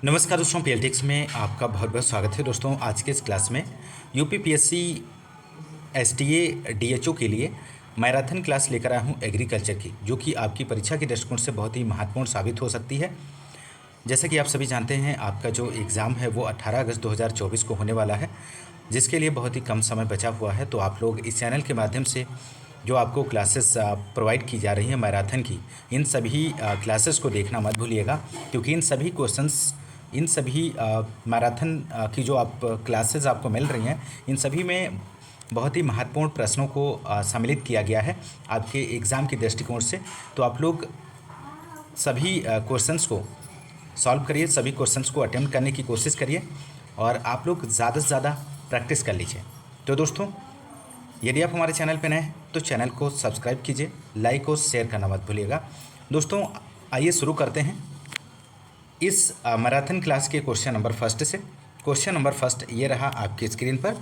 नमस्कार दोस्तों, पीएलटीक्स में आपका बहुत बहुत स्वागत है। दोस्तों आज के इस क्लास में यूपीपीएससी एसटीए डीएचओ के लिए मैराथन क्लास लेकर आया हूँ एग्रीकल्चर की, जो कि आपकी परीक्षा के दृष्टिकोण से बहुत ही महत्वपूर्ण साबित हो सकती है। जैसा कि आप सभी जानते हैं, आपका जो एग्ज़ाम है वो 18 अगस्त 2024 को होने वाला है, जिसके लिए बहुत ही कम समय बचा हुआ है। तो आप लोग इस चैनल के माध्यम से जो आपको क्लासेस प्रोवाइड की जा रही हैं मैराथन की, इन सभी क्लासेस को देखना मत भूलिएगा, क्योंकि इन सभी मैराथन की जो आप क्लासेस आपको मिल रही हैं, इन सभी में बहुत ही महत्वपूर्ण प्रश्नों को सम्मिलित किया गया है आपके एग्ज़ाम के दृष्टिकोण से। तो आप लोग सभी क्वेश्चंस को सॉल्व करिए, सभी क्वेश्चंस को अटेम्प्ट करने की कोशिश करिए और आप लोग ज़्यादा से ज़्यादा प्रैक्टिस कर लीजिए। तो दोस्तों, यदि आप हमारे चैनल पर नए हैं तो चैनल को सब्सक्राइब कीजिए, लाइक और शेयर करना मत भूलिएगा। दोस्तों आइए शुरू करते हैं इस मैराथन क्लास के क्वेश्चन नंबर फर्स्ट से। क्वेश्चन नंबर फर्स्ट ये रहा आपकी स्क्रीन पर।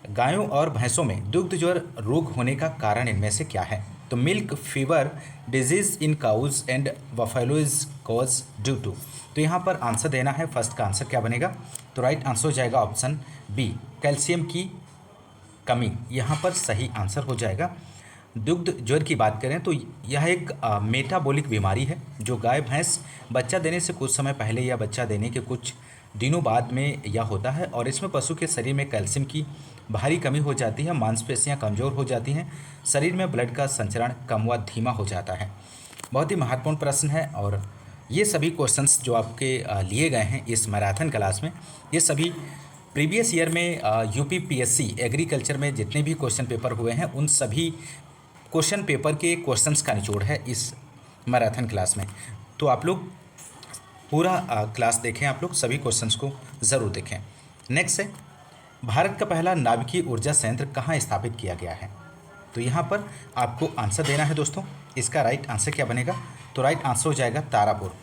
गायों और भैंसों में दुग्ध ज्वर रोग होने का कारण इनमें से क्या है? तो milk fever disease in cows and buffalo is cause due to. तो यहाँ पर आंसर देना है। फर्स्ट का आंसर क्या बनेगा? तो राइट आंसर हो जाएगा ऑप्शन बी, कैल्शियम की कमी। यहाँ पर सही आंसर हो जाएगा। दुग्ध ज्वर की बात करें तो यह एक मेटाबॉलिक बीमारी है, जो गाय भैंस बच्चा देने से कुछ समय पहले या बच्चा देने के कुछ दिनों बाद में यह होता है, और इसमें पशु के शरीर में कैल्शियम की भारी कमी हो जाती है, मांसपेशियां कमज़ोर हो जाती हैं, शरीर में ब्लड का संचरण कम व धीमा हो जाता है। बहुत ही महत्वपूर्ण प्रश्न है, और ये सभी क्वेश्चंस जो आपके लिए गए हैं इस मैराथन क्लास में, ये सभी प्रीवियस ईयर में यूपीपीएससी एग्रीकल्चर में जितने भी क्वेश्चन पेपर हुए हैं, उन सभी क्वेश्चन पेपर के क्वेश्चंस का निचोड़ है इस मैराथन क्लास में। तो आप लोग पूरा क्लास देखें, आप लोग सभी क्वेश्चंस को ज़रूर देखें। नेक्स्ट है, भारत का पहला नाभिकीय ऊर्जा संयंत्र कहाँ स्थापित किया गया है? तो यहाँ पर आपको आंसर देना है दोस्तों। इसका राइट आंसर क्या बनेगा? तो राइट आंसर हो जाएगा तारापुर।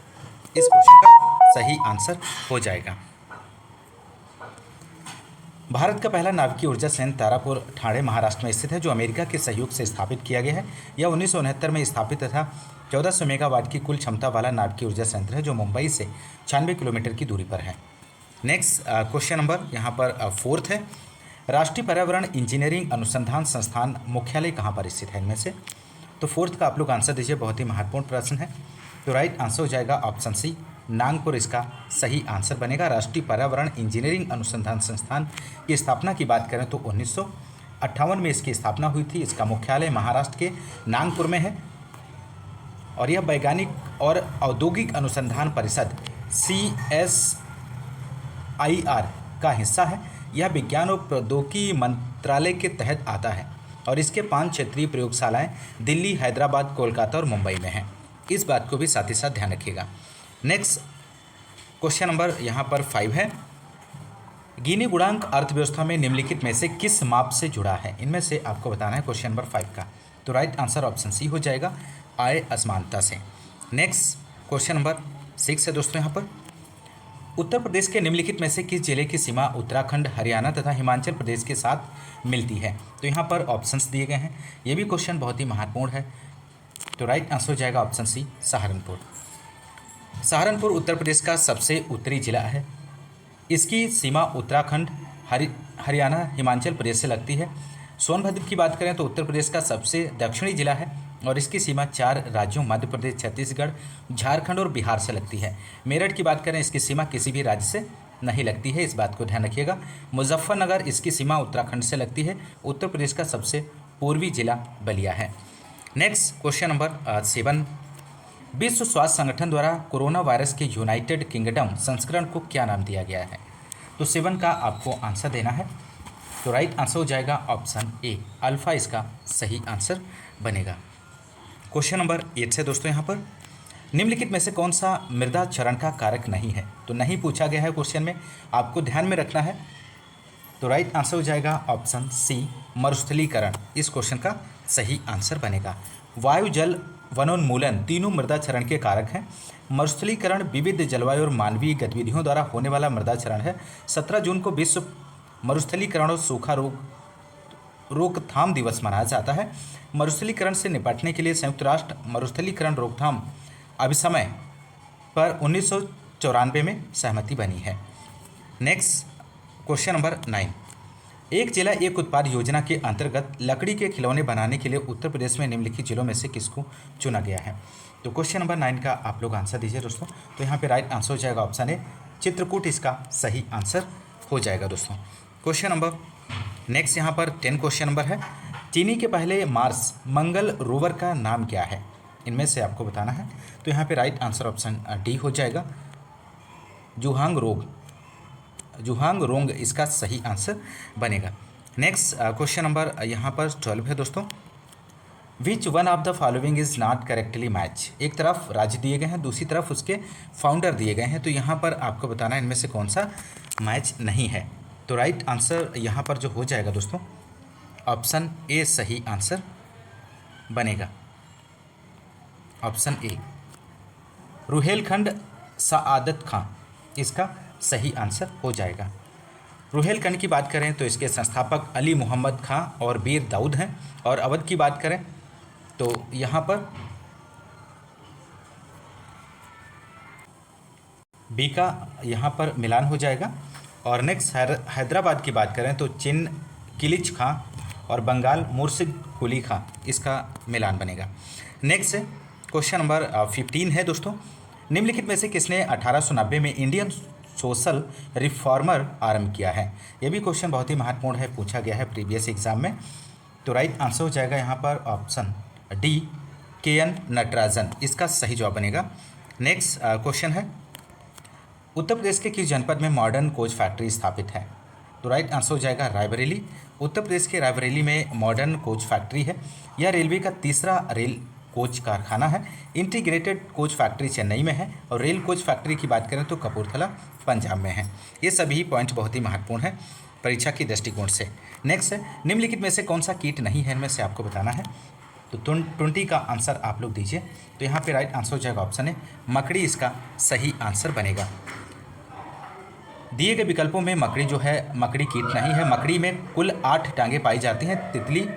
इस क्वेश्चन का सही आंसर हो जाएगा। भारत का पहला नाभिकीय ऊर्जा संयंत्र तारापुर ठाणे महाराष्ट्र में स्थित है, जो अमेरिका के सहयोग से स्थापित किया गया है। यह 1969 में स्थापित तथा 1400 मेगावाट की कुल क्षमता वाला नाभिकीय ऊर्जा संयंत्र है, जो मुंबई से 96 किलोमीटर की दूरी पर है। नेक्स्ट क्वेश्चन नंबर यहाँ पर फोर्थ है, राष्ट्रीय पर्यावरण इंजीनियरिंग अनुसंधान संस्थान मुख्यालय कहाँ पर स्थित है इनमें से? तो फोर्थ का आप लोग आंसर दीजिए, बहुत ही महत्वपूर्ण प्रश्न है। तो राइट आंसर हो जाएगा ऑप्शन सी, नागपुर इसका सही आंसर बनेगा। राष्ट्रीय पर्यावरण इंजीनियरिंग अनुसंधान संस्थान की स्थापना की बात करें तो 1958 में इसकी स्थापना हुई थी। इसका मुख्यालय महाराष्ट्र के नागपुर में है, और यह वैज्ञानिक और औद्योगिक अनुसंधान परिषद CSIR का हिस्सा है। यह विज्ञान और प्रौद्योगिकी मंत्रालय के तहत आता है, और इसके 5 क्षेत्रीय प्रयोगशालाएं दिल्ली, हैदराबाद, कोलकाता और मुंबई में हैं। इस बात को भी साथ ही साथ ध्यान रखिएगा। नेक्स्ट क्वेश्चन नंबर यहाँ पर 5 है, गिनी गुणांक अर्थव्यवस्था में निम्नलिखित में से किस माप से जुड़ा है? इनमें से आपको बताना है क्वेश्चन नंबर 5 का। तो राइट आंसर ऑप्शन सी हो जाएगा, आय असमानता से। नेक्स्ट क्वेश्चन नंबर 6 है दोस्तों, यहाँ पर उत्तर प्रदेश के निम्नलिखित में से किस जिले की सीमा उत्तराखंड, हरियाणा तथा हिमाचल प्रदेश के साथ मिलती है? तो यहाँ पर ऑप्शंस दिए गए हैं। ये भी क्वेश्चन बहुत ही महत्वपूर्ण है। तो राइट आंसर हो जाएगा ऑप्शन सी, सहारनपुर। सहारनपुर उत्तर प्रदेश का सबसे उत्तरी जिला है। इसकी सीमा उत्तराखंड, हरियाणा, हिमाचल प्रदेश से लगती है। सोनभद्र की बात करें तो उत्तर प्रदेश का सबसे दक्षिणी जिला है, और इसकी सीमा 4 राज्यों मध्य प्रदेश, छत्तीसगढ़, झारखंड और बिहार से लगती है। मेरठ की बात करें, इसकी सीमा किसी भी राज्य से नहीं लगती है, इस बात को ध्यान रखिएगा। मुजफ्फरनगर, इसकी सीमा उत्तराखंड से लगती है। उत्तर प्रदेश का सबसे पूर्वी जिला बलिया है। नेक्स्ट क्वेश्चन नंबर 7, विश्व स्वास्थ्य संगठन द्वारा कोरोना वायरस के यूनाइटेड किंगडम संस्करण को क्या नाम दिया गया है? तो 7 का आपको आंसर देना है। तो राइट आंसर हो जाएगा ऑप्शन ए, अल्फा इसका सही आंसर बनेगा। क्वेश्चन नंबर 8 से दोस्तों, यहाँ पर निम्नलिखित में से कौन सा मृदा क्षरण का कारक नहीं है? तो नहीं पूछा गया है क्वेश्चन में, आपको ध्यान में रखना है। तो राइट आंसर हो जाएगा ऑप्शन सी, मरुस्थलीकरण इस क्वेश्चन का सही आंसर बनेगा। वायु, जल, वनोन्मूलन तीनों मृदा क्षरण के कारक हैं। मरुस्थलीकरण विविध जलवायु और मानवीय गतिविधियों द्वारा होने वाला मृदा क्षरण है। 17 जून को विश्व मरुस्थलीकरण और सूखा रोकथाम दिवस मनाया जाता है। मरुस्थलीकरण से निपटने के लिए संयुक्त राष्ट्र मरुस्थलीकरण रोकथाम अभिसमय पर 1994 में सहमति बनी है। नेक्स्ट क्वेश्चन नंबर 9, एक जिला एक उत्पाद योजना के अंतर्गत लकड़ी के खिलौने बनाने के लिए उत्तर प्रदेश में निम्नलिखित जिलों में से किसको चुना गया है। तो क्वेश्चन नंबर 9 का आप लोग आंसर दीजिए दोस्तों। तो यहाँ पे राइट आंसर हो जाएगा ऑप्शन ए, चित्रकूट इसका सही आंसर हो जाएगा दोस्तों। क्वेश्चन नंबर नेक्स्ट यहाँ पर 10 क्वेश्चन नंबर है, चीनी के पहले मार्स मंगल रोवर का नाम क्या है, इनमें से आपको बताना है। तो यहाँ पे राइट आंसर ऑप्शन डी हो जाएगा, जुहांग रोंग इसका सही आंसर बनेगा। नेक्स्ट क्वेश्चन नंबर यहाँ पर 12 है दोस्तों, which one of the following is not correctly match. एक तरफ राज्य दिए गए हैं, दूसरी तरफ उसके फाउंडर दिए गए हैं, तो यहाँ पर आपको बताना है इनमें से कौन सा मैच नहीं है। तो राइट आंसर यहाँ पर जो हो जाएगा दोस्तों ऑप्शन ए सही आंसर बनेगा, ऑप्शन ए रुहेलखंड सआदत खां इसका सही आंसर हो जाएगा। रुहेलखंड की बात करें तो इसके संस्थापक अली मोहम्मद खां और बीर दाऊद हैं, और अवध की बात करें तो यहाँ पर बी का यहाँ पर मिलान हो जाएगा। और नेक्स्ट हैदराबाद की बात करें तो चिन किलिच खां और बंगाल मुर्शिद कुली खां इसका मिलान बनेगा। नेक्स्ट क्वेश्चन नंबर 15 है दोस्तों, निम्नलिखित में से किसने 1890 में इंडियन सोशल रिफॉर्मर आरंभ किया है। यह भी क्वेश्चन बहुत ही महत्वपूर्ण है, पूछा गया है प्रीवियस एग्जाम में। तो राइट आंसर हो जाएगा यहाँ पर ऑप्शन डी KN नटराजन इसका सही जवाब बनेगा। नेक्स्ट क्वेश्चन है, उत्तर प्रदेश के किस जनपद में मॉडर्न कोच फैक्ट्री स्थापित है। तो राइट आंसर हो जाएगा रायबरेली। उत्तर प्रदेश के रायबरेली में मॉडर्न कोच फैक्ट्री है। यह रेलवे का तीसरा रेल कोच कारखाना है। इंटीग्रेटेड कोच फैक्ट्री चेन्नई में है, और रेल कोच फैक्ट्री की बात करें तो कपूरथला पंजाब में है। ये सभी पॉइंट बहुत ही महत्वपूर्ण है परीक्षा की दृष्टिकोण से। नेक्स्ट है, निम्नलिखित में से कौन सा कीट नहीं है, इनमें से आपको बताना है। तो 20 का आंसर आप लोग दीजिए। तो यहाँ पे राइट आंसर हो जाएगा ऑप्शन है मकड़ी इसका सही आंसर बनेगा। दिए गए विकल्पों में मकड़ी जो है मकड़ी कीट नहीं है। मकड़ी में कुल 8 टांगें पाई जाती हैं। तितली,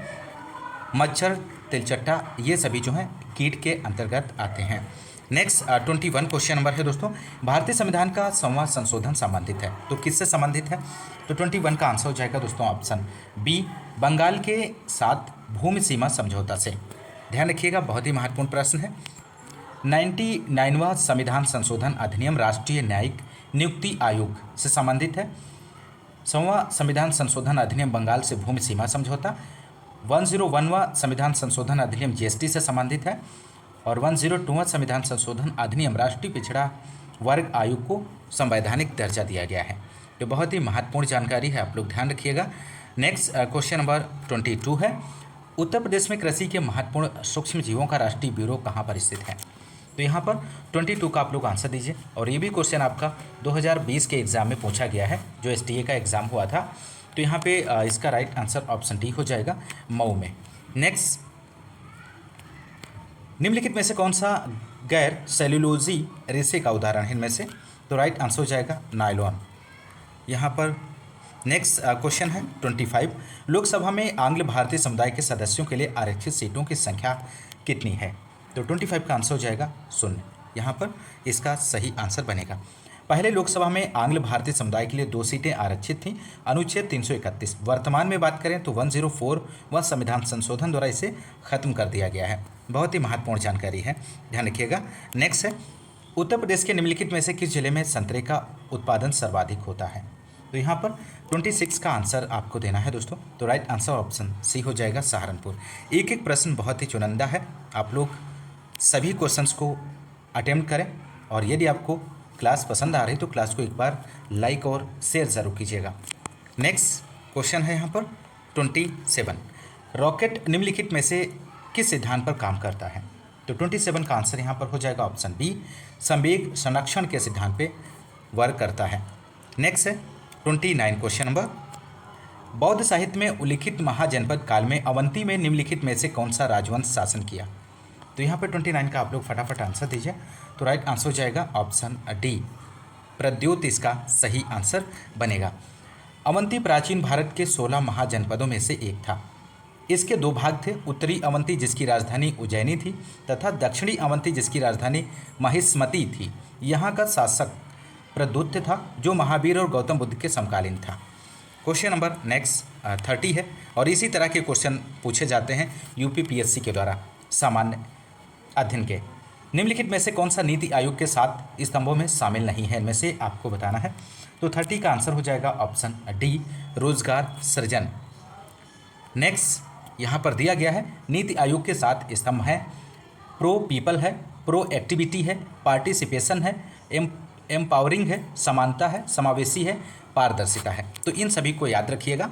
मच्छर, तिलचट्टा ये सभी जो हैं कीट के अंतर्गत आते हैं। नेक्स्ट 21 क्वेश्चन नंबर है दोस्तों, भारतीय संविधान का 100वां संशोधन संबंधित है। तो किससे संबंधित है। तो 21 का आंसर हो जाएगा दोस्तों ऑप्शन बी बंगाल के साथ भूमि सीमा समझौता से। ध्यान रखिएगा, बहुत ही महत्वपूर्ण प्रश्न है। 99वां संविधान संशोधन अधिनियम राष्ट्रीय न्यायिक नियुक्ति आयोग से संबंधित है। 100वां संविधान संशोधन अधिनियम बंगाल से भूमि सीमा समझौता। 101वां संविधान संशोधन अधिनियम GST से संबंधित है, और 102वां संविधान संशोधन अधिनियम राष्ट्रीय पिछड़ा वर्ग आयोग को संवैधानिक दर्जा दिया गया है। तो बहुत ही महत्वपूर्ण जानकारी है, आप लोग ध्यान रखिएगा। नेक्स्ट क्वेश्चन नंबर 22 है, उत्तर प्रदेश में कृषि के महत्वपूर्ण सूक्ष्म जीवों का राष्ट्रीय ब्यूरो कहाँ पर स्थित है। तो यहाँ पर 22 का आप लोग आंसर दीजिए। और ये भी क्वेश्चन आपका 2020 के एग्ज़ाम में पूछा गया है, जो STA का एग्ज़ाम हुआ था। तो यहाँ पे इसका राइट आंसर ऑप्शन डी हो जाएगा, मऊ में। नेक्स्ट, निम्नलिखित में से कौन सा गैर सेल्यूलोजी रेशे का उदाहरण है इनमें से। तो राइट आंसर हो जाएगा नायलॉन यहाँ पर। नेक्स्ट क्वेश्चन है 25, लोकसभा में आंग्ल भारतीय समुदाय के सदस्यों के लिए आरक्षित सीटों की संख्या कितनी है। तो 25 का आंसर हो जाएगा 0। यहाँ पर इसका सही आंसर बनेगा। पहले लोकसभा में आंग्ल भारतीय समुदाय के लिए 2 सीटें आरक्षित थीं, अनुच्छेद 331। वर्तमान में बात करें तो 104वां संविधान संशोधन द्वारा इसे खत्म कर दिया गया है। बहुत ही महत्वपूर्ण जानकारी है, ध्यान रखिएगा। नेक्स्ट है, उत्तर प्रदेश के निम्नलिखित में से किस जिले में संतरे का उत्पादन सर्वाधिक होता है। तो यहाँ पर 26 का आंसर आपको देना है दोस्तों। तो राइट आंसर ऑप्शन सी हो जाएगा सहारनपुर। एक एक प्रश्न बहुत ही चुनिंदा है, आप लोग सभी क्वेश्चंस को अटेम्प्ट करें, और यदि आपको क्लास पसंद आ रही तो क्लास को एक बार लाइक और शेयर ज़रूर कीजिएगा। नेक्स्ट क्वेश्चन है यहाँ पर 27, रॉकेट निम्नलिखित में से किस सिद्धांत पर काम करता है। तो 27 का आंसर यहाँ पर हो जाएगा ऑप्शन बी, संवेग संरक्षण के सिद्धांत पे वर्क करता है। नेक्स्ट है 29 क्वेश्चन नंबर, बौद्ध साहित्य में उल्लिखित महाजनपद काल में अवंती में निम्नलिखित में से कौन सा राजवंश शासन किया। तो यहाँ पर 29 का आप लोग फटाफट आंसर दीजिए। तो राइट आंसर हो जाएगा ऑप्शन डी, प्रद्योत इसका सही आंसर बनेगा। अवंती प्राचीन भारत के 16 महाजनपदों में से एक था। इसके 2 भाग थे, उत्तरी अवंती जिसकी राजधानी उज्जैनी थी, तथा दक्षिणी अवंती जिसकी राजधानी महिष्मती थी। यहाँ का शासक प्रद्युत था जो महावीर और गौतम बुद्ध के समकालीन था। क्वेश्चन नंबर नेक्स्ट 30 है और इसी तरह के क्वेश्चन पूछे जाते हैं यूपीपीएससी के द्वारा सामान्य अध्ययन के। निम्नलिखित में से कौन सा नीति आयोग के 7 स्तंभों में शामिल नहीं है, इनमें से आपको बताना है। तो 30 का आंसर हो जाएगा ऑप्शन डी, रोजगार सृजन। नेक्स्ट यहाँ पर दिया गया है नीति आयोग के 7 स्तंभ हैं। प्रो पीपल है, प्रो एक्टिविटी है, पार्टिसिपेशन है, एम्पावरिंग है, समानता है, समावेशी है, पारदर्शिता है। तो इन सभी को याद रखिएगा।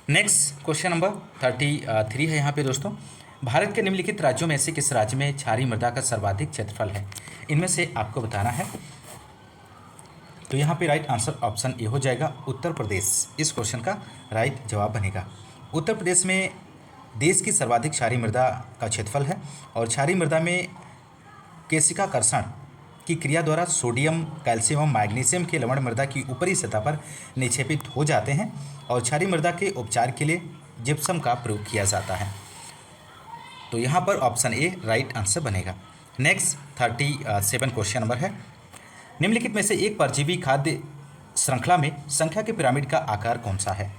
नेक्स्ट क्वेश्चन नंबर 33 है यहाँ पे दोस्तों। भारत के निम्नलिखित राज्यों में से किस राज्य में क्षारीय मृदा का सर्वाधिक क्षेत्रफल है, इनमें से आपको बताना है। तो यहाँ पे राइट आंसर ऑप्शन ए हो जाएगा, उत्तर प्रदेश। इस क्वेश्चन का राइट जवाब बनेगा। उत्तर प्रदेश में देश की सर्वाधिक क्षारीय मृदा का क्षेत्रफल है और क्षारीय मृदा में केशिकाकर्षण की क्रिया द्वारा सोडियम, कैल्शियम और मैग्नीशियम के लवण मृदा की ऊपरी सतह पर निक्षेपित हो जाते हैं और क्षारीय मृदा के उपचार के लिए जिप्सम का प्रयोग किया जाता है। तो यहाँ पर ऑप्शन ए राइट आंसर बनेगा। नेक्स्ट 37 क्वेश्चन नंबर है। निम्नलिखित में से एक परजीवी खाद्य श्रृंखला में संख्या के पिरामिड का आकार कौन सा है,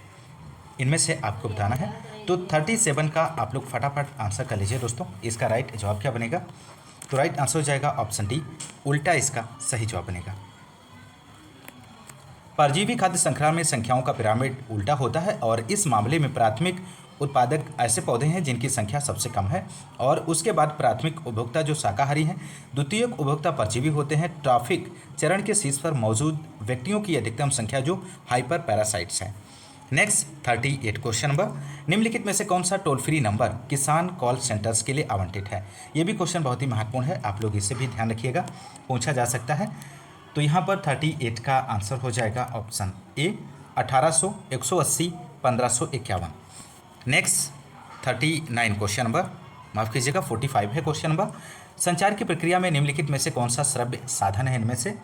इनमें से आपको बताना है। तो 37 का आप लोग फटाफट आंसर कर लीजिए दोस्तों। इसका राइट जवाब क्या बनेगा। तो राइट आंसर हो जाएगा ऑप्शन डी, उल्टा इसका सही जवाब बनेगा। परजीवी खाद्य श्रृंखला में संख्याओं का पिरामिड उल्टा होता है और इस मामले में प्राथमिक उत्पादक ऐसे पौधे हैं जिनकी संख्या सबसे कम है और उसके बाद प्राथमिक उपभोक्ता जो शाकाहारी हैं, द्वितीयक उपभोक्ता परजीवी होते हैं, ट्रॉफिक चरण के शीर्ष पर मौजूद व्यक्तियों की अधिकतम संख्या जो हाइपर पैरासाइट्स हैं। Next 38 question number. निम्नलिखित में से कौन सा टोल फ्री नंबर किसान कॉल सेंटर्स के लिए आवंटित है। ये भी क्वेश्चन बहुत ही महत्वपूर्ण है, आप लोग इसे भी ध्यान रखिएगा, पूछा जा सकता है। तो यहाँ पर 38 का आंसर हो जाएगा option A, 1800, 180, 1551। Next 39 question number, माफ़ कीजिएगा 45 है क्वेश्चन नंबर। संचार की प्रक्रिया में निम्नलिखित में से कौन सा श्रव्य साधन है, इनमें से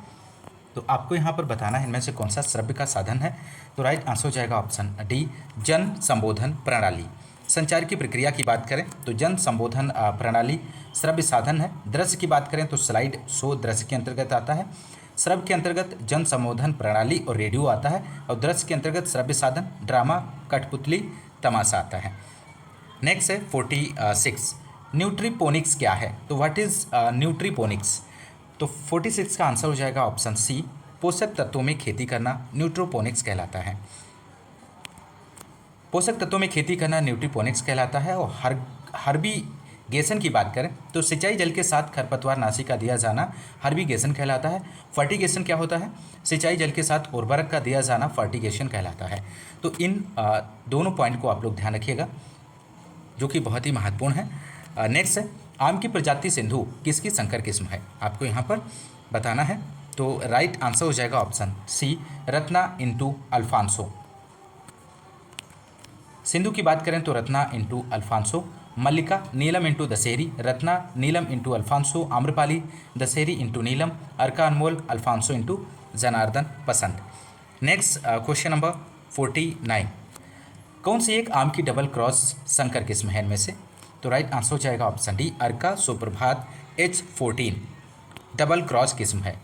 तो आपको यहाँ पर बताना है इनमें से कौन सा श्रव्य का साधन है। तो राइट आंसर हो जाएगा ऑप्शन डी, जन संबोधन प्रणाली। संचार की प्रक्रिया की बात करें तो जन संबोधन प्रणाली श्रव्य साधन है। दृश्य की बात करें तो स्लाइड शो दृश्य के अंतर्गत आता है। श्रव्य के अंतर्गत जन संबोधन प्रणाली और रेडियो आता है और दृश्य के अंतर्गत श्रव्य साधन ड्रामा, कठपुतली, तमाशा आता है। नेक्स्ट है 46, न्यूट्रीपोनिक्स क्या है। तो व्हाट इज़ न्यूट्रीपोनिक्स। तो 46 का आंसर हो जाएगा ऑप्शन सी, पोषक तत्वों में खेती करना न्यूट्रोपोनिक्स कहलाता है। पोषक तत्वों में खेती करना न्यूट्रीपोनिक्स कहलाता है। और हर्बिगेशन की बात करें तो सिंचाई जल के साथ खरपतवार नाशी का दिया जाना हर्बिगेशन कहलाता है। फर्टिगेशन क्या होता है, सिंचाई जल के साथ उर्वरक का दिया जाना फर्टिगेशन कहलाता है। तो इन दोनों पॉइंट को आप लोग ध्यान रखिएगा जो कि बहुत ही महत्वपूर्ण है। नेक्स्ट है आम की प्रजाति सिंधु किसकी संकर किस्म है, आपको यहाँ पर बताना है। तो राइट आंसर हो जाएगा option C, Ratna into Alphonso. Sindhu की बात करें तो Ratna into Alphonso, Mallika Neelam into Dashehari, Ratna Neelam into Alphonso, Amrapali Dashehari into Neelam, Arka Anmol Alphonso into Janardan Pasand. Next question number 49, कौन सी एक आम की डबल क्रॉस संकर किस्म है इनमें से। तो राइट आंसर हो जाएगा ऑप्शन डी, अर्का सुप्रभात H14 डबल क्रॉस किस्म है।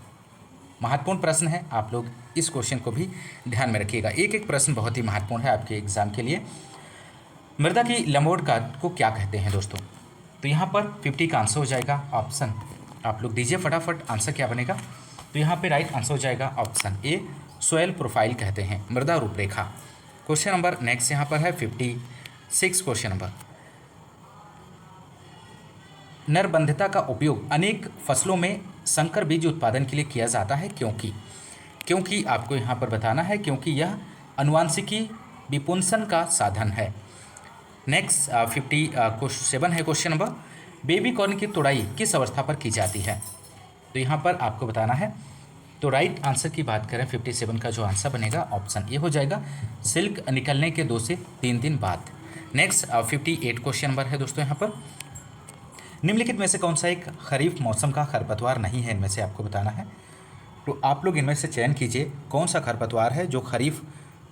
महत्वपूर्ण प्रश्न है, आप लोग इस क्वेश्चन को भी ध्यान में रखिएगा। एक एक प्रश्न बहुत ही महत्वपूर्ण है आपके एग्जाम के लिए। मृदा की लंबवत गाद को क्या कहते हैं दोस्तों। तो यहाँ पर 50 का आंसर हो जाएगा ऑप्शन, आप लोग दीजिए फटाफट आंसर क्या बनेगा। तो यहाँ पे राइट आंसर हो जाएगा ऑप्शन ए, सोयल प्रोफाइल कहते हैं, मृदा रूपरेखा। क्वेश्चन नंबर नेक्स्ट यहाँ पर है 56 क्वेश्चन नंबर। नरबंधिता का उपयोग अनेक फसलों में संकर बीज उत्पादन के लिए किया जाता है क्योंकि आपको यहाँ पर बताना है क्योंकि यह अनुवांशिकी विपुंसन का साधन है। नेक्स्ट 57 है क्वेश्चन नंबर, बेबी कॉर्न की तुड़ाई किस अवस्था पर की जाती है। तो यहाँ पर आपको बताना है। तो राइट आंसर की बात करें 57 का जो आंसर बनेगा ऑप्शन ए हो जाएगा, सिल्क निकलने के 2 से 3 दिन बाद। नेक्स्ट 58 क्वेश्चन नंबर है दोस्तों यहाँ पर, निम्नलिखित में से कौन सा एक खरीफ मौसम का खरपतवार नहीं है, इनमें से आपको बताना है। तो आप लोग इनमें से चयन कीजिए कौन सा खरपतवार है जो खरीफ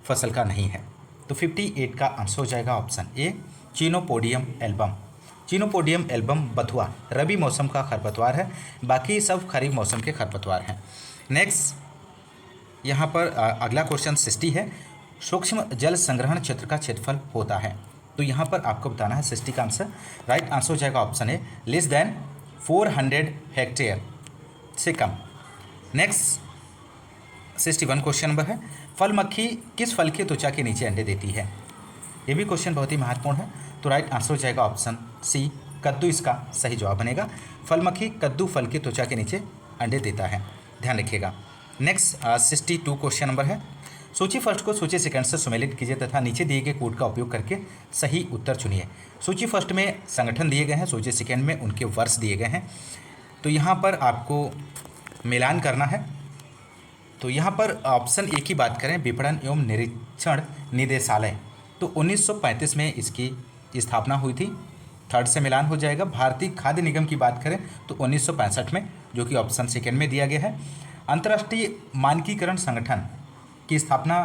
फसल का नहीं है। तो 58 का आंसर हो जाएगा option A, chenopodium album. Chenopodium album बथुआ रबी मौसम का खरपतवार है, बाकी सब खरीफ मौसम के खरपतवार हैं। नेक्स्ट यहाँ पर अगला क्वेश्चन 60 है, सूक्ष्म जल संग्रहण क्षेत्र का क्षेत्रफल होता है। तो यहाँ पर आपको बताना है 60 का आंसर। राइट आंसर हो जाएगा option A, less than 400 hectare से कम। नेक्स्ट 61 क्वेश्चन नंबर है, फल मक्खी किस फल की त्वचा के नीचे अंडे देती है? ये भी क्वेश्चन बहुत ही महत्वपूर्ण है। तो राइट आंसर हो जाएगा ऑप्शन सी, कद्दू इसका सही जवाब बनेगा। फल मक्खी कद्दू फल की त्वचा के नीचे अंडे देता है, ध्यान रखिएगा। नेक्स्ट 62 क्वेश्चन नंबर है, सूची फर्स्ट को सूची सेकंड से सम्मिलित कीजिए तथा नीचे दिए गए कोड का उपयोग करके सही उत्तर चुनिए। सूची फर्स्ट में संगठन दिए गए हैं, सूची सेकंड में उनके वर्ष दिए गए हैं। तो यहाँ पर आपको मिलान करना है। तो यहाँ पर ऑप्शन ए की बात करें, विपणन एवं निरीक्षण निदेशालय, तो 1935 में इसकी स्थापना हुई थी, थर्ड से मिलान हो जाएगा। भारतीय खाद्य निगम की बात करें तो 1965 में, जो कि ऑप्शन सेकेंड में दिया गया है। अंतर्राष्ट्रीय मानकीकरण संगठन की स्थापना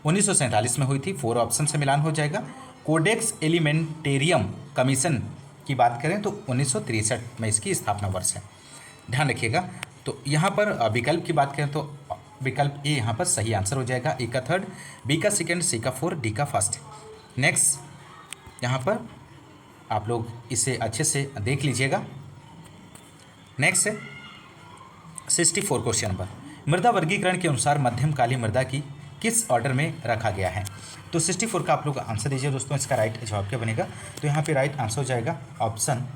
1947 में हुई थी, 4 ऑप्शन से मिलान हो जाएगा। कोडेक्स एलिमेंटेरियम कमीशन की बात करें तो 1963 में इसकी स्थापना वर्ष है, ध्यान रखिएगा। तो यहाँ पर विकल्प की बात करें तो विकल्प ए यहाँ पर सही आंसर हो जाएगा, ए का थर्ड, बी का सेकेंड, सी का फोर्थ, डी का फर्स्ट। नेक्स्ट यहाँ पर आप लोग इसे अच्छे से देख लीजिएगा। नेक्स्ट है 64 क्वेश्चन नंबर, मृदा वर्गीकरण के अनुसार मध्यम काली मृदा की किस ऑर्डर में रखा गया है? तो 64 का आप लोग आंसर दीजिए दोस्तों, इसका राइट जवाब क्या बनेगा? तो यहाँ पे राइट आंसर हो जाएगा ऑप्शन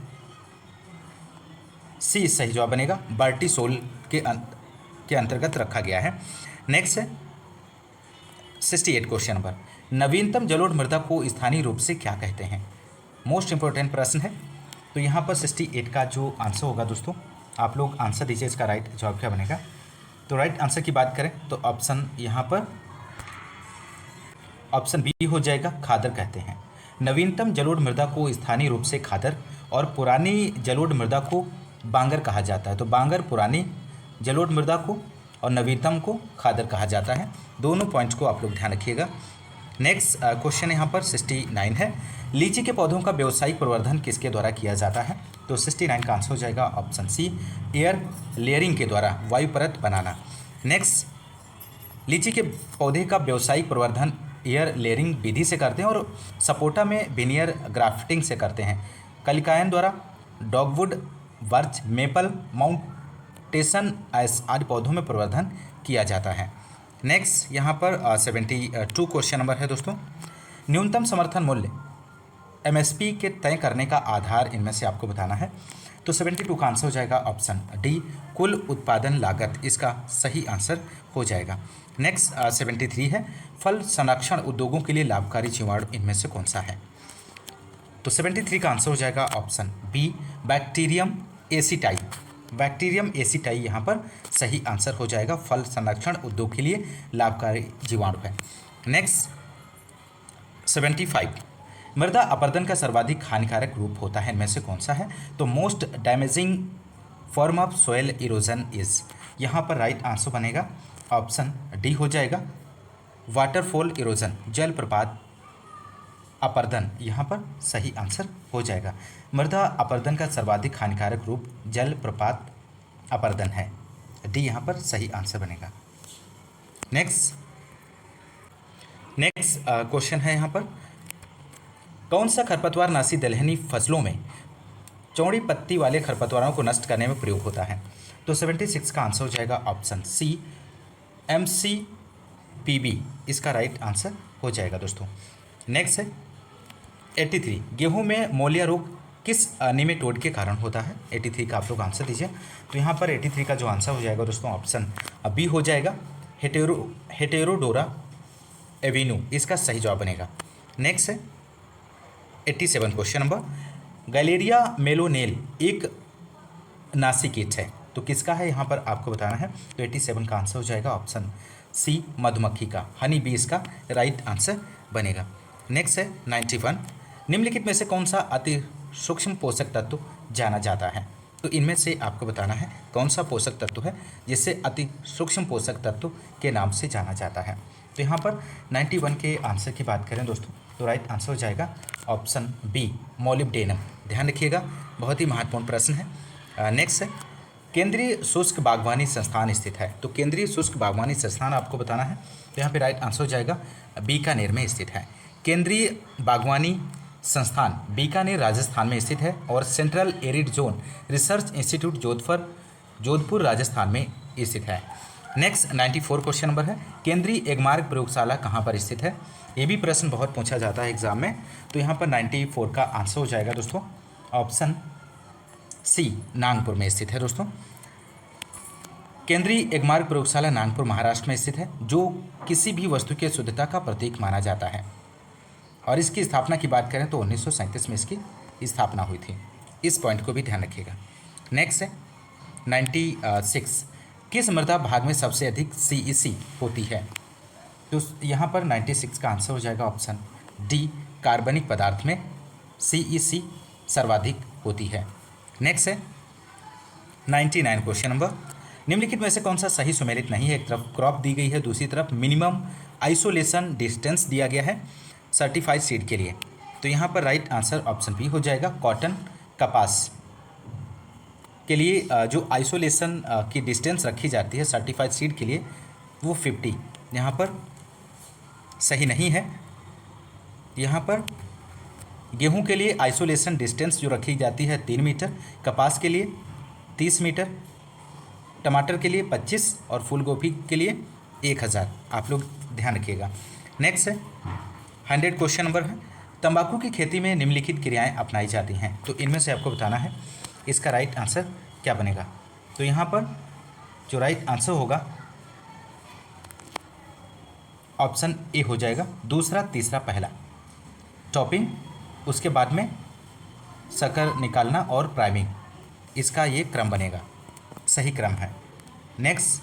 सी सही जवाब बनेगा, बर्टिसोल के अंतर्गत रखा गया है। नेक्स्ट है 68 क्वेश्चन नंबर, नवीनतम जलोढ़ मृदा को स्थानीय रूप से क्या कहते हैं? मोस्ट इंपॉर्टेंट प्रश्न है। तो यहाँ पर 68 का जो आंसर होगा दोस्तों, आप लोग आंसर दीजिए, इसका राइट जवाब क्या बनेगा? तो राइट आंसर की बात करें तो ऑप्शन यहाँ पर ऑप्शन बी हो जाएगा, खादर कहते हैं। नवीनतम जलोढ़ मृदा को स्थानीय रूप से खादर और पुरानी जलोढ़ मृदा को बांगर कहा जाता है। तो बांगर पुरानी जलोढ़ मृदा को और नवीनतम को खादर कहा जाता है। दोनों पॉइंट्स को आप लोग ध्यान रखिएगा। नेक्स्ट क्वेश्चन यहाँ पर 69 है, लीची के पौधों का व्यावसायिक प्रवर्धन किसके द्वारा किया जाता है? तो 69 का आंसर हो जाएगा ऑप्शन सी, एयर लेयरिंग के द्वारा, वायु परत बनाना। नेक्स्ट, लीची के पौधे का व्यावसायिक प्रवर्धन एयर लेयरिंग विधि से करते हैं और सपोटा में विनियर ग्राफ्टिंग से करते हैं। कलिकायन द्वारा डॉगवुड, बर्च, मेपल, माउंटेसन आदि पौधों में प्रवर्धन किया जाता है। नेक्स्ट यहाँ पर 72 क्वेश्चन नंबर है दोस्तों, न्यूनतम समर्थन मूल्य एमएसपी के तय करने का आधार इनमें से आपको बताना है। तो 72 का आंसर हो जाएगा ऑप्शन डी, कुल उत्पादन लागत, इसका सही आंसर हो जाएगा। नेक्स्ट 73 है, फल संरक्षण उद्योगों के लिए लाभकारी जीवाणु इनमें से कौन सा है? तो 73 का आंसर हो जाएगा option B, bacterium aceti. Bacterium aceti यहाँ पर सही आंसर हो जाएगा, फल संरक्षण उद्योग के लिए लाभकारी जीवाणु है। नेक्स्ट 75, मृदा अपरदन का सर्वाधिक हानिकारक रूप होता है, इनमें से कौन सा है? तो most damaging form of soil erosion is, यहाँ पर राइट आंसर बनेगा ऑप्शन डी हो जाएगा, वाटरफॉल इरोजन, जल प्रपात अपरदन, यहाँ पर सही आंसर हो जाएगा। मृदा अपरदन का सर्वाधिक हानिकारक रूप जल प्रपात अपरदन है, डी यहाँ पर सही आंसर बनेगा। नेक्स्ट क्वेश्चन है यहाँ पर, कौन सा खरपतवार नाशी दलहनी फसलों में चौड़ी पत्ती वाले खरपतवारों को नष्ट करने में प्रयोग होता है? तो 76 का आंसर हो जाएगा ऑप्शन सी, MCPB, इसका राइट आंसर हो जाएगा दोस्तों। नेक्स्ट है 83, गेहूं में मोलिया रोग किस निमेटोड के कारण होता है? 83 का आप लोग आंसर दीजिए। तो यहाँ पर 83 का जो आंसर हो जाएगा दोस्तों ऑप्शन बी हो जाएगा, हेटेरोडोरा एविन्यू, इसका सही जवाब बनेगा। नेक्स्ट है 87 क्वेश्चन नंबर, गैलेरिया मेलोनेल एक नासी कीट है, तो किसका है यहाँ पर आपको बताना है। तो 87 का आंसर हो जाएगा ऑप्शन सी, मधुमक्खी का, हनी बी इसका राइट आंसर बनेगा। नेक्स्ट है 91, निम्नलिखित में से कौन सा अति सूक्ष्म पोषक तत्व जाना जाता है? तो इनमें से आपको बताना है कौन सा पोषक तत्व है जिसे अति सूक्ष्म पोषक तत्व के नाम से जाना जाता है। तो यहाँ पर 91 के आंसर की बात करें दोस्तों, तो राइट आंसर हो जाएगा ऑप्शन बी, मोलिब्डेनम, ध्यान रखिएगा, बहुत ही महत्वपूर्ण प्रश्न है। नेक्स्ट है केंद्रीय शुष्क बागवानी संस्थान स्थित है? तो केंद्रीय शुष्क बागवानी संस्थान आपको बताना है, तो यहाँ पे राइट आंसर हो जाएगा बीकानेर में स्थित है। केंद्रीय बागवानी संस्थान बीकानेर राजस्थान में स्थित है और central arid zone research institute Jodhpur Rajasthan में स्थित है। नेक्स्ट 94 क्वेश्चन नंबर है, केंद्रीय एगमार्क प्रयोगशाला कहाँ पर स्थित है? ये भी प्रश्न बहुत पूछा जाता है एग्जाम में, तो यहाँ पर 94 का आंसर हो जाएगा दोस्तों ऑप्शन सी, नागपुर में स्थित है दोस्तों। केंद्रीय एगमार्क प्रयोगशाला नागपुर महाराष्ट्र में स्थित है, जो किसी भी वस्तु के शुद्धता का प्रतीक माना जाता है। और इसकी स्थापना की बात करें तो 1937 में इसकी स्थापना हुई थी। इस पॉइंट को भी ध्यान रखिएगा। नेक्स्ट है 96, किस मृदा भाग में सबसे अधिक CEC होती है? तो यहाँ पर 96 का आंसर हो जाएगा ऑप्शन डी, कार्बनिक पदार्थ में CEC सर्वाधिक होती है। नेक्स्ट है 99 क्वेश्चन नंबर, निम्नलिखित में से कौन सा सही सुमेलित नहीं है? एक तरफ क्रॉप दी गई है, दूसरी तरफ मिनिमम आइसोलेशन डिस्टेंस दिया गया है सर्टिफाइड सीड के लिए। तो यहाँ पर राइट आंसर ऑप्शन बी हो जाएगा, कॉटन कपास के लिए जो आइसोलेशन की डिस्टेंस रखी जाती है सर्टिफाइड सीड के लिए वो 50 यहाँ पर सही नहीं है। यहाँ पर गेहूं के लिए आइसोलेशन डिस्टेंस जो रखी जाती है 3 मीटर, कपास के लिए 30 मीटर, टमाटर के लिए 25 और फूल गोभी के लिए 1000। आप लोग ध्यान रखिएगा। नेक्स्ट है 100 क्वेश्चन नंबर है, तंबाकू की खेती में निम्नलिखित क्रियाएं अपनाई जाती हैं? तो इनमें से आपको बताना है इसका राइट आंसर क्या बनेगा। तो यहाँ पर जो राइट आंसर होगा ऑप्शन ए हो जाएगा, दूसरा, तीसरा, पहला। टॉपिंग, उसके बाद में शक्कर निकालना और प्राइमिंग, इसका ये क्रम बनेगा, सही क्रम है। नेक्स्ट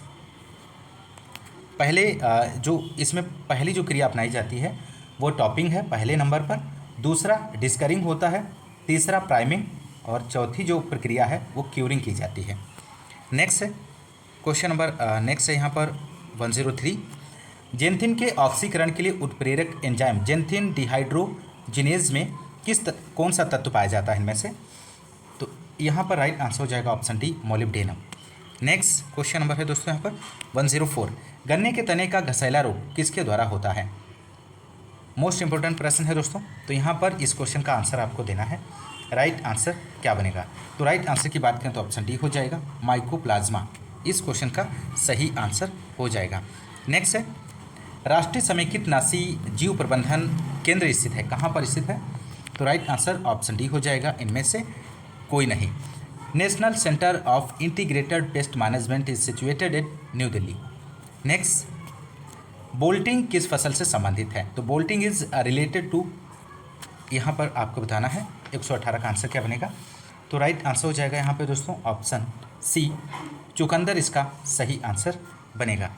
पहले जो इसमें पहली जो क्रिया अपनाई जाती है वो टॉपिंग है पहले नंबर पर, दूसरा डिस्करिंग होता है, तीसरा प्राइमिंग और चौथी जो प्रक्रिया है वो क्यूरिंग की जाती है। नेक्स्ट है क्वेश्चन नंबर नेक्स्ट है यहाँ पर 103, जेंथिन के ऑक्सीकरण के लिए उत्प्रेरक एंजाइम जेंथिन डिहाइड्रोजिनेज में कौन सा तत्व पाया जाता है इनमें से? तो यहाँ पर राइट आंसर हो जाएगा option D, molybdenum. Next question number है दोस्तों यहाँ पर 104, गन्ने के तने का घसैला रोग किसके द्वारा होता है? मोस्ट इंपॉर्टेंट प्रश्न है दोस्तों। तो यहाँ पर इस क्वेश्चन का आंसर आपको देना है, राइट आंसर क्या बनेगा? तो राइट आंसर की बात करें तो ऑप्शन डी हो जाएगा, माइकोप्लाज्मा, इस क्वेश्चन का सही आंसर हो जाएगा। नेक्स्ट है राष्ट्रीय समेकित नासी जीव प्रबंधन केंद्र स्थित है, कहाँ पर स्थित है? तो राइट आंसर ऑप्शन डी हो जाएगा, इनमें से कोई नहीं। National centre of integrated pest management is situated at new Delhi. Next bolting किस फसल से संबंधित है? तो बोल्टिंग इज रिलेटेड टू, यहाँ पर आपको बताना है 118 का आंसर क्या बनेगा? तो राइट आंसर हो जाएगा यहाँ पे दोस्तों ऑप्शन सी, चुकंदर इसका सही आंसर बनेगा।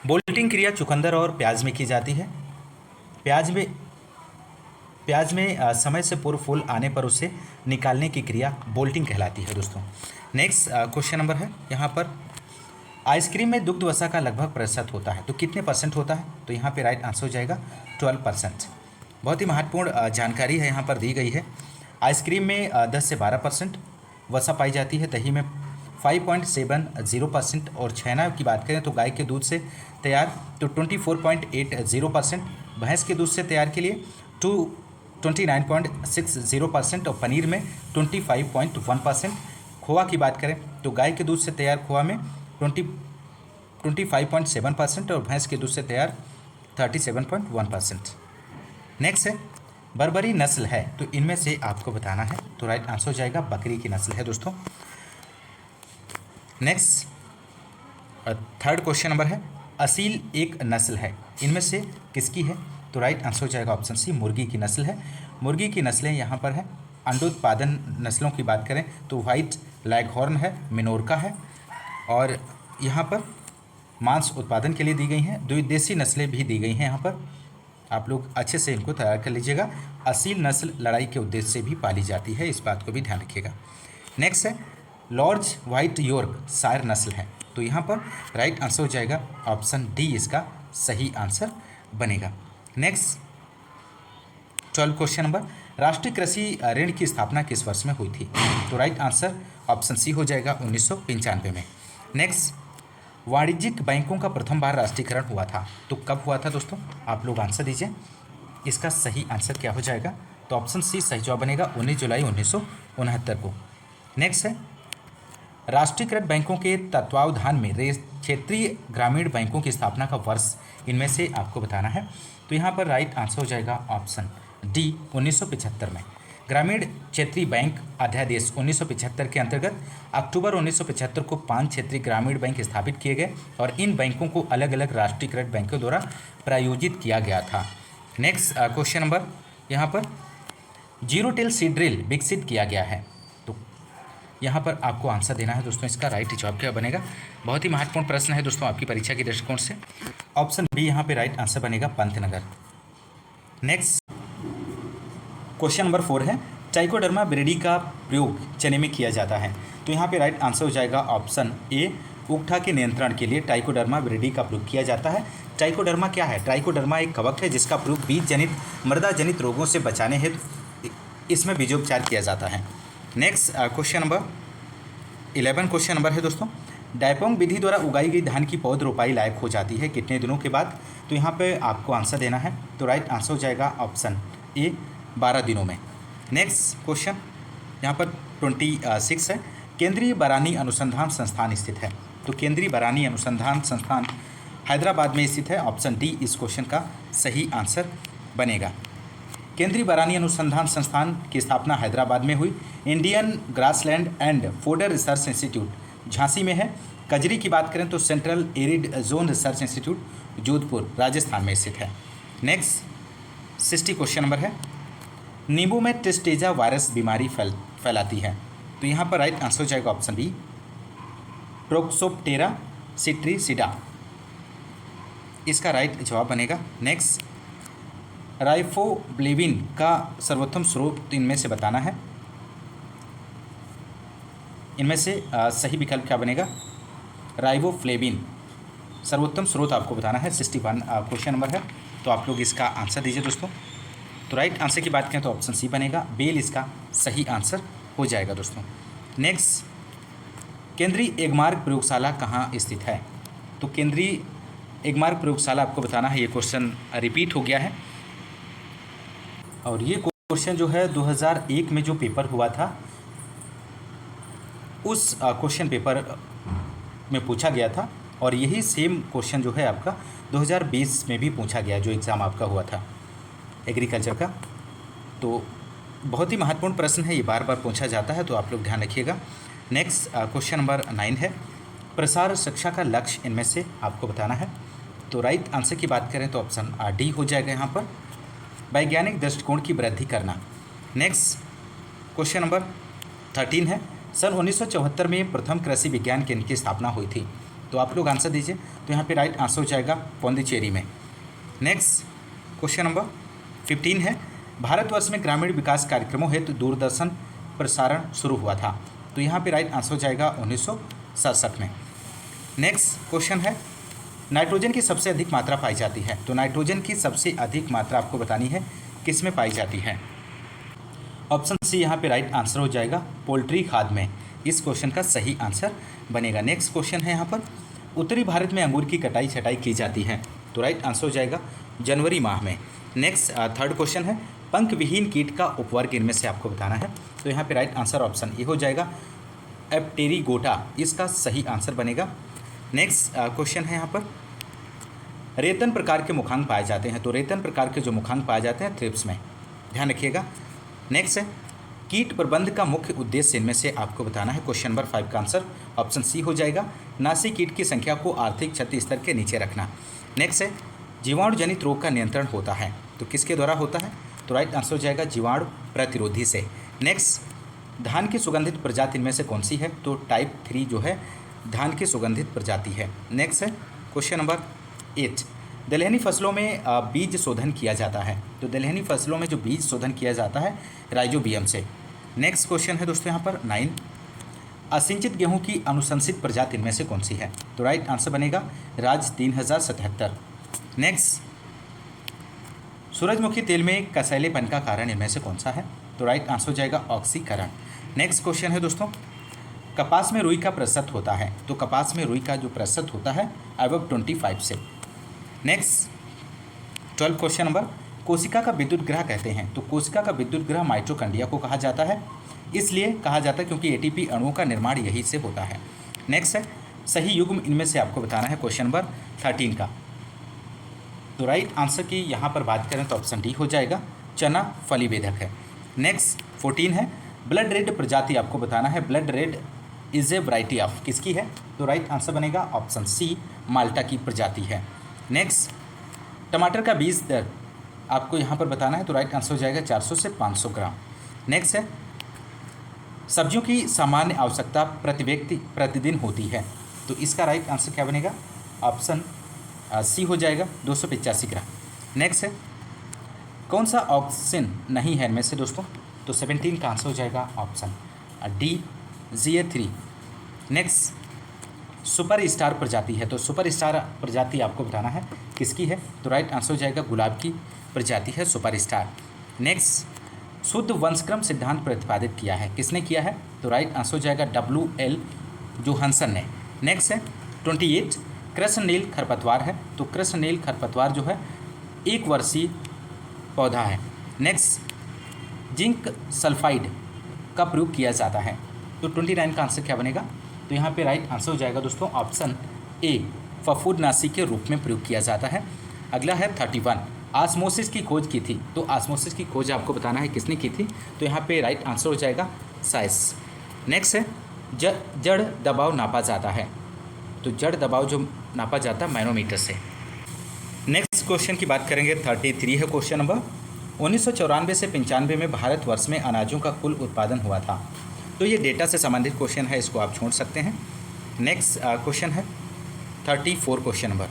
बोल्टिंग क्रिया चुकंदर और प्याज में की जाती है। प्याज में समय से पूर्व फूल आने पर उसे निकालने की क्रिया बोल्टिंग कहलाती है दोस्तों। नेक्स्ट क्वेश्चन नंबर है यहाँ पर, आइसक्रीम में दुग्ध वसा का लगभग प्रतिशत होता है, तो कितने % होता है? तो यहाँ पे राइट आंसर हो जाएगा 12%। बहुत ही महत्वपूर्ण जानकारी है यहाँ पर दी गई है। आइसक्रीम में 10 से 12% वसा पाई जाती है, दही में 5.70% और छेना की बात करें तो गाय के दूध से तैयार तो 24.80%, भैंस के दूध से तैयार के लिए 29.60% और पनीर में 25.1%। खोआ की बात करें तो गाय के दूध से तैयार खोआ में 25.7% और भैंस के दूध से तैयार 37.1%। नेक्स्ट है बर्बरी नस्ल है, तो इनमें से आपको बताना है, तो राइट आंसर हो जाएगा बकरी की नस्ल है दोस्तों। नेक्स्ट थर्ड क्वेश्चन नंबर है, असील एक नस्ल है, इनमें से किसकी है? तो राइट आंसर हो जाएगा ऑप्शन सी, मुर्गी की नस्ल है। मुर्गी की नस्लें यहाँ पर है। अंडोत्पादन नस्लों की बात करें तो वाइट लैगहॉर्न है, मिनोरका है, और यहाँ पर मांस उत्पादन के लिए दी गई हैं। विदेशी नस्लें भी दी गई हैं यहाँ पर, आप लोग अच्छे से इनको तैयार कर लीजिएगा। असील नस्ल लड़ाई के उद्देश्य से भी पाली जाती है, इस बात को भी ध्यान रखिएगा। नेक्स्ट है लॉर्ज वाइट यॉर्क शायर नस्ल है, तो यहाँ पर राइट आंसर हो जाएगा ऑप्शन डी, इसका सही आंसर बनेगा। नेक्स्ट 12 क्वेश्चन नंबर, राष्ट्रीय कृषि ऋण की स्थापना किस वर्ष में हुई थी? तो राइट आंसर ऑप्शन सी हो जाएगा 1995 में। नेक्स्ट, वाणिज्यिक बैंकों का प्रथम बार राष्ट्रीयकरण हुआ था, तो कब हुआ था दोस्तों? आप लोग आंसर दीजिए, इसका सही आंसर क्या हो जाएगा? तो ऑप्शन सी सही जवाब बनेगा 19 जुलाई 1969 को। नेक्स्ट है, राष्ट्रीयकृत बैंकों के तत्वावधान में क्षेत्रीय ग्रामीण बैंकों की स्थापना का वर्ष इनमें से आपको बताना है। तो यहाँ पर राइट आंसर हो जाएगा ऑप्शन डी 1975 में। ग्रामीण क्षेत्रीय बैंक अध्यादेश 1975 के अंतर्गत अक्टूबर 1975 को 5 क्षेत्रीय ग्रामीण बैंक स्थापित किए गए और इन बैंकों को अलग अलग राष्ट्रीयकृत बैंकों द्वारा प्रायोजित किया गया था। नेक्स्ट क्वेश्चन नंबर, यहाँ पर जीरो टेल सीड ड्रिल विकसित किया गया है, तो यहाँ पर आपको आंसर देना है दोस्तों। इसका राइट जवाब क्या बनेगा? बहुत ही महत्वपूर्ण प्रश्न है दोस्तों आपकी परीक्षा के दृष्टिकोण से। ऑप्शन बी यहाँ पे राइट आंसर बनेगा पंतनगर। नेक्स्ट क्वेश्चन नंबर 4 है, ट्राइकोडर्मा विरिडी का प्रयोग चने में किया जाता है, तो यहाँ पे राइट आंसर हो जाएगा ऑप्शन ए, उकठा के नियंत्रण के लिए ट्राइकोडर्मा विरिडी का प्रयोग किया जाता है। ट्राइकोडर्मा क्या है? ट्राइकोडर्मा एक कवक है जिसका प्रयोग बीज जनित मृदा जनित रोगों से बचाने हेतु इसमें बीजोपचार किया जाता है। Next question number 11 question number है दोस्तों, डायपोंग विधि द्वारा उगाई गई धान की पौध रोपाई लायक हो जाती है कितने दिनों के बाद? तो यहाँ पे आपको आंसर देना है, तो राइट आंसर हो जाएगा ऑप्शन ए 12 दिनों में। नेक्स्ट क्वेश्चन यहाँ पर 26 है, केंद्रीय बरानी अनुसंधान संस्थान स्थित है, तो केंद्रीय बरानी अनुसंधान संस्थान हैदराबाद में स्थित है। ऑप्शन डी इस क्वेश्चन का सही आंसर बनेगा। केंद्रीय बरानी अनुसंधान संस्थान की स्थापना हैदराबाद में हुई। Indian grassland and fodder research institute Jhansi में है। कजरी की बात करें तो central arid zone research institute Jodhpur Rajasthan में स्थित है। नेक्स्ट 60 क्वेश्चन नंबर है, नींबू में टेस्टेजा वायरस बीमारी फैलाती है, तो यहाँ पर राइट आंसर हो जाएगा ऑप्शन बी प्रोक्सोप्टेरा सिट्रीसिडा, इसका राइट जवाब बनेगा। नेक्स्ट, राइफोफ्लेविन का सर्वोत्तम स्रोत इनमें से बताना है, इनमें से सही विकल्प क्या बनेगा? राइबोफ्लेविन सर्वोत्तम स्रोत आपको बताना है। 61 क्वेश्चन नंबर है, तो आप लोग इसका आंसर दीजिए दोस्तों। तो राइट आंसर की बात करें तो ऑप्शन सी बनेगा, बेल इसका सही आंसर हो जाएगा दोस्तों। नेक्स्ट, केंद्रीय एगमार्क प्रयोगशाला कहाँ स्थित है? तो केंद्रीय एगमार्क प्रयोगशाला आपको बताना है। ये क्वेश्चन रिपीट हो गया है और ये क्वेश्चन जो है 2001 में जो पेपर हुआ था उस क्वेश्चन पेपर में पूछा गया था और यही सेम क्वेश्चन जो है आपका 2020 में भी पूछा गया, जो एग्ज़ाम आपका हुआ था एग्रीकल्चर का। तो बहुत ही महत्वपूर्ण प्रश्न है, ये बार बार पूछा जाता है, तो आप लोग ध्यान रखिएगा। नेक्स्ट क्वेश्चन नंबर 9 है, प्रसार शिक्षा का लक्ष्य इनमें से आपको बताना है। तो राइट आंसर की बात करें तो ऑप्शन डी हो जाएगा यहाँ पर, वैज्ञानिक दृष्टिकोण की वृद्धि करना। नेक्स्ट क्वेश्चन नंबर 13 है, सन 1974 में प्रथम कृषि विज्ञान केंद्र की स्थापना हुई थी, तो आप लोग आंसर दीजिए। तो यहाँ पे राइट आंसर हो जाएगा पौंडीचेरी में। नेक्स्ट क्वेश्चन नंबर 15 है, भारतवर्ष में ग्रामीण विकास कार्यक्रमों हेतु दूरदर्शन प्रसारण शुरू हुआ था, तो यहाँ पे राइट आंसर हो जाएगा 1967 में। नेक्स्ट क्वेश्चन है, नाइट्रोजन की सबसे अधिक मात्रा पाई जाती है, तो नाइट्रोजन की सबसे अधिक मात्रा आपको बतानी है किस में पाई जाती है? ऑप्शन सी यहाँ पे राइट आंसर हो जाएगा पोल्ट्री खाद में, इस क्वेश्चन का सही आंसर बनेगा। नेक्स्ट क्वेश्चन है यहाँ पर, उत्तरी भारत में अंगूर की कटाई छटाई की जाती है, तो राइट आंसर हो जाएगा जनवरी माह में। नेक्स्ट थर्ड क्वेश्चन है, पंख विहीन कीट का उपवर्ग इनमें से आपको बताना है, तो यहाँ पे राइट आंसर ऑप्शन ए हो जाएगा एप्टेरिगोटा, इसका सही आंसर बनेगा। नेक्स्ट क्वेश्चन है यहाँ पर, रेतन प्रकार के मुखांग पाए जाते हैं, तो रेतन प्रकार के जो मुखांग पाए जाते हैं थ्रिप्स में, ध्यान रखिएगा। नेक्स्ट है, कीट प्रबंध का मुख्य उद्देश्य इनमें से आपको बताना है। क्वेश्चन नंबर 5 का आंसर ऑप्शन सी हो जाएगा, नासी कीट की संख्या को आर्थिक क्षति स्तर के नीचे रखना। नेक्स्ट है, जीवाणु जनित रोग का नियंत्रण होता है, तो किसके द्वारा होता है? तो राइट आंसर हो जाएगा जीवाणु प्रतिरोधी से। नेक्स्ट, धान की सुगंधित प्रजाति इनमें से कौन सी है? तो टाइप 3 जो है धान की सुगंधित प्रजाति है। नेक्स्ट है क्वेश्चन नंबर 8, दलहनी फसलों में बीज शोधन किया जाता है, तो दलहनी फसलों में जो बीज शोधन किया जाता है राइजोबियम से। नेक्स्ट क्वेश्चन है दोस्तों यहाँ पर 9, असिंचित गेहूं की अनुशंसित प्रजाति इनमें से कौन सी है? तो राइट आंसर बनेगा राज 3077। नेक्स्ट, सूरजमुखी तेल में कसैलेपन का कारण इनमें से कौन सा है? तो राइट आंसर हो जाएगा ऑक्सीकरण। नेक्स्ट क्वेश्चन है दोस्तों, कपास में रुई का प्रतिशत होता है, तो कपास में रुई का जो प्रतिशत होता है अबव 25 से। नेक्स्ट 12 क्वेश्चन नंबर, कोशिका का विद्युत ग्रह कहते हैं, तो कोशिका का विद्युत ग्रह माइटोकॉन्ड्रिया को कहा जाता है, इसलिए कहा जाता है क्योंकि एटीपी अणुओं का निर्माण यही से होता है। नेक्स्ट है सही युग्म इनमें से आपको बताना है क्वेश्चन नंबर 13 का। तो राइट आंसर की यहाँ पर बात करें तो ऑप्शन डी हो जाएगा, चना फलीभेदक है। नेक्स्ट 14 है ब्लड रेड प्रजाति आपको बताना है, blood red is a variety of, किसकी है, तो राइट आंसर बनेगा ऑप्शन सी, माल्टा की प्रजाति है। नेक्स्ट टमाटर का बीज दर आपको यहाँ पर बताना है, तो राइट आंसर हो जाएगा 400 से 500 ग्राम। नेक्स्ट है सब्जियों की सामान्य आवश्यकता प्रति व्यक्ति प्रतिदिन होती है, तो इसका राइट आंसर क्या बनेगा, ऑप्शन सी हो जाएगा 285 ग्राम। नेक्स्ट है कौन सा ऑक्सीजन नहीं है इनमें से दोस्तों, तो 17 का आंसर हो जाएगा option D, Za3। Next super star प्रजाति है, तो सुपर स्टार प्रजाति आपको बताना है किसकी है, तो राइट आंसर हो जाएगा गुलाब की प्रजाति है सुपर स्टार। नेक्स्ट शुद्ध वंशक्रम सिद्धांत प्रतिपादित किया है, किसने किया है, तो राइट आंसर हो जाएगा WL जोहानसन ने। नेक्स्ट है 28 कृष्णनील खरपतवार है, तो कृष्णनील खरपतवार जो है 1 वर्षीय पौधा है। नेक्स्ट जिंक सल्फाइड का प्रयोग किया जाता है, तो 29 का आंसर क्या बनेगा, तो यहाँ पे राइट आंसर हो जाएगा दोस्तों ऑप्शन ए, फफूंदनाशी के रूप में प्रयोग किया जाता है। अगला है 31 आस्मोसिस की खोज की थी, तो आस्मोसिस की खोज आपको बताना है किसने की थी, तो यहाँ पे राइट आंसर हो जाएगा साइस। नेक्स्ट है जड़ दबाव नापा जाता है, तो जड़ दबाव जो नापा जाता है मैनोमीटर से। नेक्स्ट क्वेश्चन की बात करेंगे 33 है क्वेश्चन नंबर, 1994 से 95 में भारतवर्ष में अनाजों का कुल उत्पादन हुआ था, तो ये डेटा से संबंधित क्वेश्चन है, इसको आप छोड़ सकते हैं। नेक्स्ट क्वेश्चन है 34 क्वेश्चन नंबर,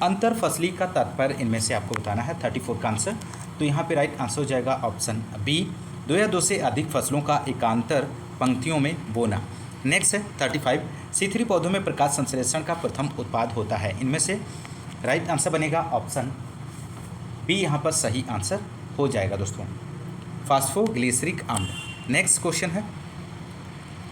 अंतर फसली का तात्पर्य इनमें से आपको बताना है 34 का आंसर, तो यहाँ पे राइट आंसर हो जाएगा ऑप्शन बी, 2 या 2 से अधिक फसलों का एकांतर पंक्तियों में बोना। नेक्स्ट है 35 C3 पौधों में प्रकाश संश्लेषण का प्रथम उत्पाद होता है, इनमें से राइट आंसर बनेगा ऑप्शन बी, यहाँ पर सही आंसर हो जाएगा दोस्तों, फास्फोग्लिसरिक अम्ल। नेक्स्ट क्वेश्चन है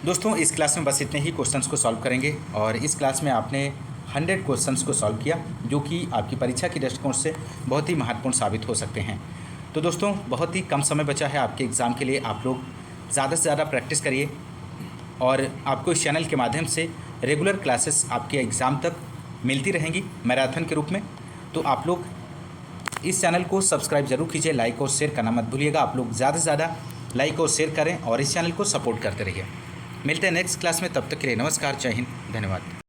दोस्तों, इस क्लास में बस इतने ही क्वेश्चंस को सॉल्व करेंगे, और इस क्लास में आपने 100 क्वेश्चंस को सॉल्व किया, जो कि आपकी परीक्षा की दृष्टिकोण से बहुत ही महत्वपूर्ण साबित हो सकते हैं। तो दोस्तों बहुत ही कम समय बचा है आपके एग्ज़ाम के लिए, आप लोग ज़्यादा से ज़्यादा प्रैक्टिस करिए, और आपको इस चैनल के माध्यम से रेगुलर क्लासेस आपके एग्ज़ाम तक मिलती रहेंगी मैराथन के रूप में। तो आप लोग इस चैनल को सब्सक्राइब जरूर कीजिए, लाइक और शेयर करना मत भूलिएगा। आप लोग ज़्यादा से ज़्यादा लाइक और शेयर करें और इस चैनल को सपोर्ट करते रहिए। मिलते हैं नेक्स्ट क्लास में, तब तक के लिए नमस्कार, जय हिंद, धन्यवाद।